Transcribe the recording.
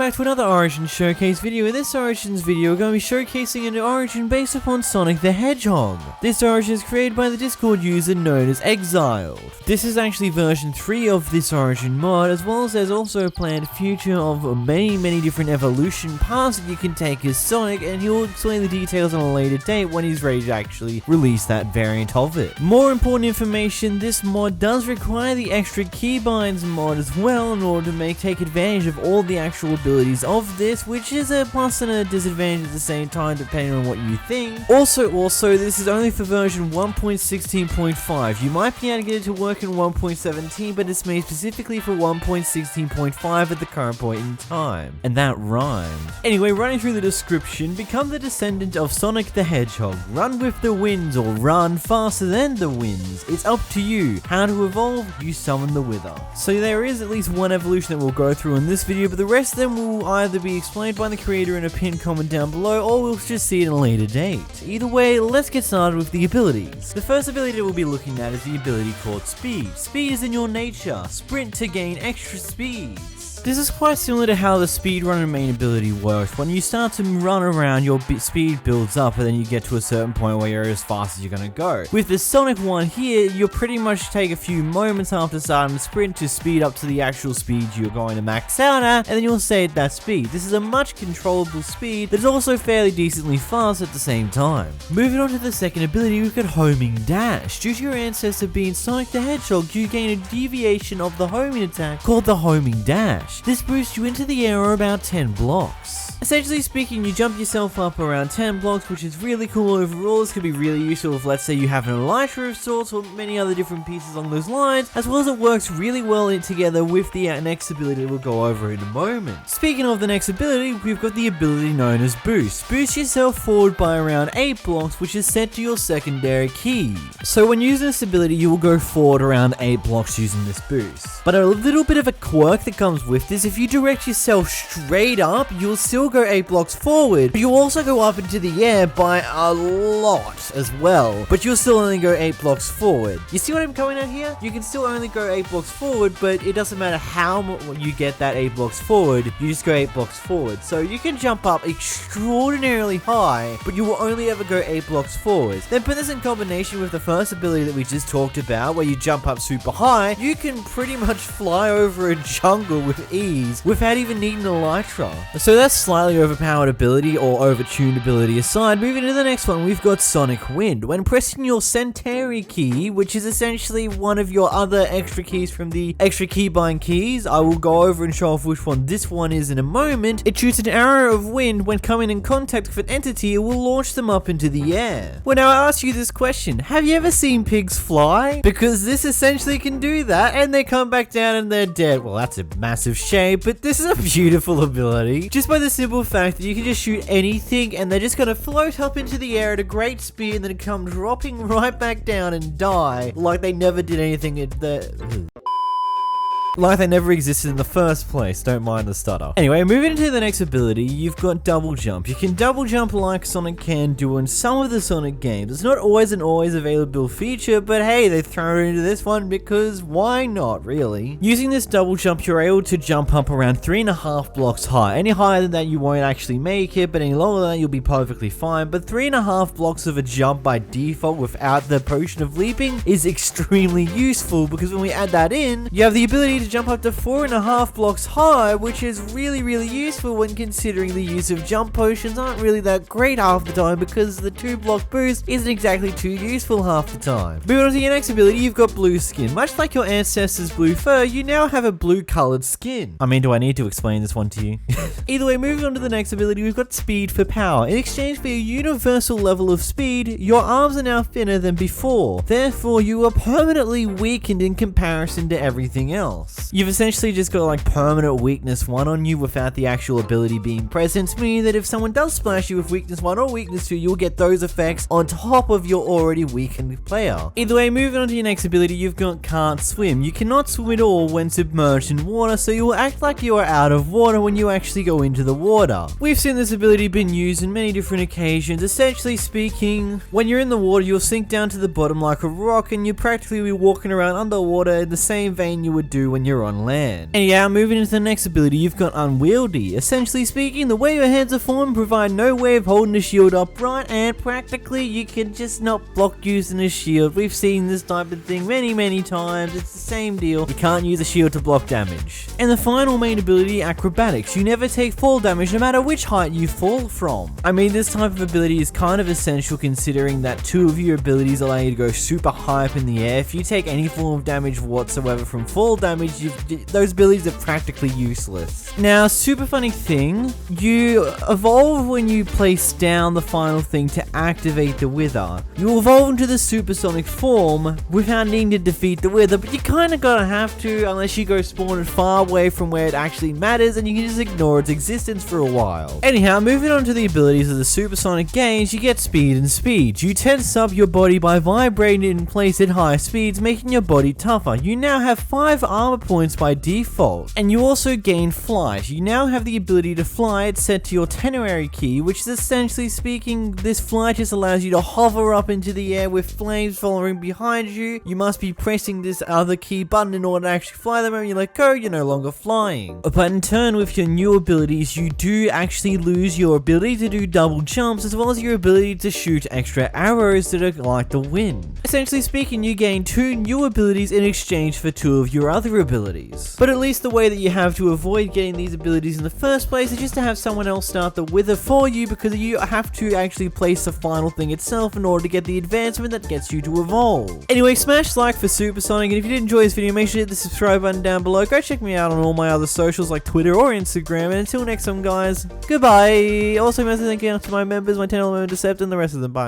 back to another Origin Showcase video. In this Origins video, we're going to be showcasing an Origin based upon Sonic the Hedgehog. This Origin is created by the Discord user known as 𝓵𝓲𝓷𝓴𝓼. This is actually version 3 of this Origin mod, as well as there's also a planned future of many different evolution paths that you can take as Sonic, and he'll explain the details on a later date when he's ready to actually release that variant of it. More important information, this mod does require the extra keybinds mod as well in order to take advantage of all the actual abilities of this, which is a plus and a disadvantage at the same time depending on what you think. Also, this is only for version 1.16.5. You might be able to get it to work in 1.17, but it's made specifically for 1.16.5 at the current point in time. And that rhymed. Anyway, running through the description, become the descendant of Sonic the Hedgehog. Run with the winds or run faster than the winds. It's up to you. How to evolve? You summon the Wither. So there is at least one evolution that we'll go through in this video, but the rest of them will either be explained by the creator in a pinned comment down below, or we'll just see it at a later date. Either way, let's get started with the abilities. The first ability that we'll be looking at is the ability called Speed. Speed is in your nature. Sprint to gain extra speed. This is quite similar to how the speedrunner main ability works. When you start to run around, your speed builds up, and then you get to a certain point where you're as fast as you're gonna go. With the Sonic one here, you'll pretty much take a few moments after starting to sprint to speed up to the actual speed you're going to max out at, and then you'll stay at that speed. This is a much controllable speed that is also fairly decently fast at the same time. Moving on to the second ability, we've got Homing Dash. Due to your ancestor being Sonic the Hedgehog, you gain a deviation of the homing attack called the Homing Dash. This boosts you into the air about 10 blocks. Essentially speaking, you jump yourself up around 10 blocks, which is really cool overall. This could be really useful if, let's say, you have an elytra of sorts or many other different pieces along those lines, as well as it works really well together with the next ability we'll go over in a moment. Speaking of the next ability, we've got the ability known as Boost. Boost yourself forward by around 8 blocks, which is set to your secondary key. So when using this ability, you will go forward around 8 blocks using this boost. But a little bit of a quirk that comes with this, if you direct yourself straight up, you'll still go 8 blocks forward, but you'll also go up into the air by a lot as well, but you'll still only go 8 blocks forward. You see what I'm going at here? You can still only go 8 blocks forward, but it doesn't matter how you get that 8 blocks forward, you just go 8 blocks forward. So you can jump up extraordinarily high, but you will only ever go 8 blocks forward. Then put this in combination with the first ability that we just talked about, where you jump up super high, you can pretty much fly over a jungle with ease without even needing a elytra. So that's slightly overpowered ability or overtuned ability aside. Moving to the next one, we've got Sonic Wind. When pressing your Centauri key, which is essentially one of your other extra keys from the extra keybind keys, I will go over and show off which one this one is in a moment. It shoots an arrow of wind. When coming in contact with an entity, it will launch them up into the air. Well, now I ask you this question: have you ever seen pigs fly? Because this essentially can do that, and they come back down and they're dead. Well, that's a massive shame, but this is a beautiful ability. Just by the simple fact that you can just shoot anything and they're just gonna float up into the air at a great speed and then come dropping right back down and die like they never did anything like they never existed in the first place. Don't mind the stutter. Anyway, moving into the next ability, you've got Double Jump. You can double jump like Sonic can do in some of the Sonic games. It's not always an available feature, but hey, they throw it into this one because why not, really? Using this double jump, you're able to jump up around 3.5 blocks high. Any higher than that, you won't actually make it, but any lower than that, you'll be perfectly fine. But 3.5 blocks of a jump by default without the potion of leaping is extremely useful, because when we add that in, you have the ability to jump up to 4.5 blocks high, which is really useful when considering the use of jump potions aren't really that great half the time, because the 2-block boost isn't exactly too useful half the time. Moving on to your next ability, you've got Blue Skin. Much like your ancestors' blue fur, you now have a blue colored skin. I mean, do I need to explain this one to you? Either way, moving on to the next ability, we've got Speed for Power. In exchange for a universal level of speed, your arms are now thinner than before. Therefore, you are permanently weakened in comparison to everything else. You've essentially just got like permanent weakness 1 on you without the actual ability being present, meaning that if someone does splash you with weakness 1 or weakness 2, you'll get those effects on top of your already weakened player. Either way, moving on to your next ability, you've got Can't Swim. You cannot swim at all when submerged in water, so you will act like you are out of water when you actually go into the water. We've seen this ability being used in many different occasions. Essentially speaking, when you're in the water, you'll sink down to the bottom like a rock, and you'll practically be walking around underwater in the same vein you would do when when you're on land. And yeah, moving into the next ability, you've got Unwieldy. Essentially speaking, the way your hands are formed provide no way of holding a shield upright, and practically you can just not block using a shield. We've seen this type of thing many times. It's the same deal. You can't use a shield to block damage. And the final main ability, Acrobatics. You never take fall damage no matter which height you fall from. I mean, this type of ability is kind of essential considering that 2 of your abilities allow you to go super high up in the air. If you take any form of damage whatsoever from fall damage, those abilities are practically useless. Now, super funny thing, you evolve when you place down the final thing to activate the Wither. You evolve into the supersonic form without needing to defeat the Wither, but you kind of gotta have to unless you go spawn it far away from where it actually matters and you can just ignore its existence for a while. Anyhow, moving on to the abilities of the supersonic gauge, you get speed and speed. You tense up your body by vibrating it in place at high speeds, making your body tougher. You now have 5 armor points by default, and you also gain flight. You now have the ability to fly. It's set to your tenorary key, which is essentially speaking, this flight just allows you to hover up into the air with flames following behind you. You must be pressing this other key button in order to actually fly. The moment you let go, you're no longer flying. But in turn, with your new abilities, you do actually lose your ability to do double jumps, as well as your ability to shoot extra arrows that are like the wind. Essentially speaking, you gain 2 new abilities in exchange for 2 of your other abilities. But at least the way that you have to avoid getting these abilities in the first place is just to have someone else start the Wither for you, because you have to actually place the final thing itself in order to get the advancement that gets you to evolve. Anyway, smash like for Supersonic, and if you did enjoy this video, make sure to hit the subscribe button down below. Go check me out on all my other socials like Twitter or Instagram, and until next time guys, goodbye. Also, massive thank you to my members, my 10 member Decept, and the rest of them. Bye.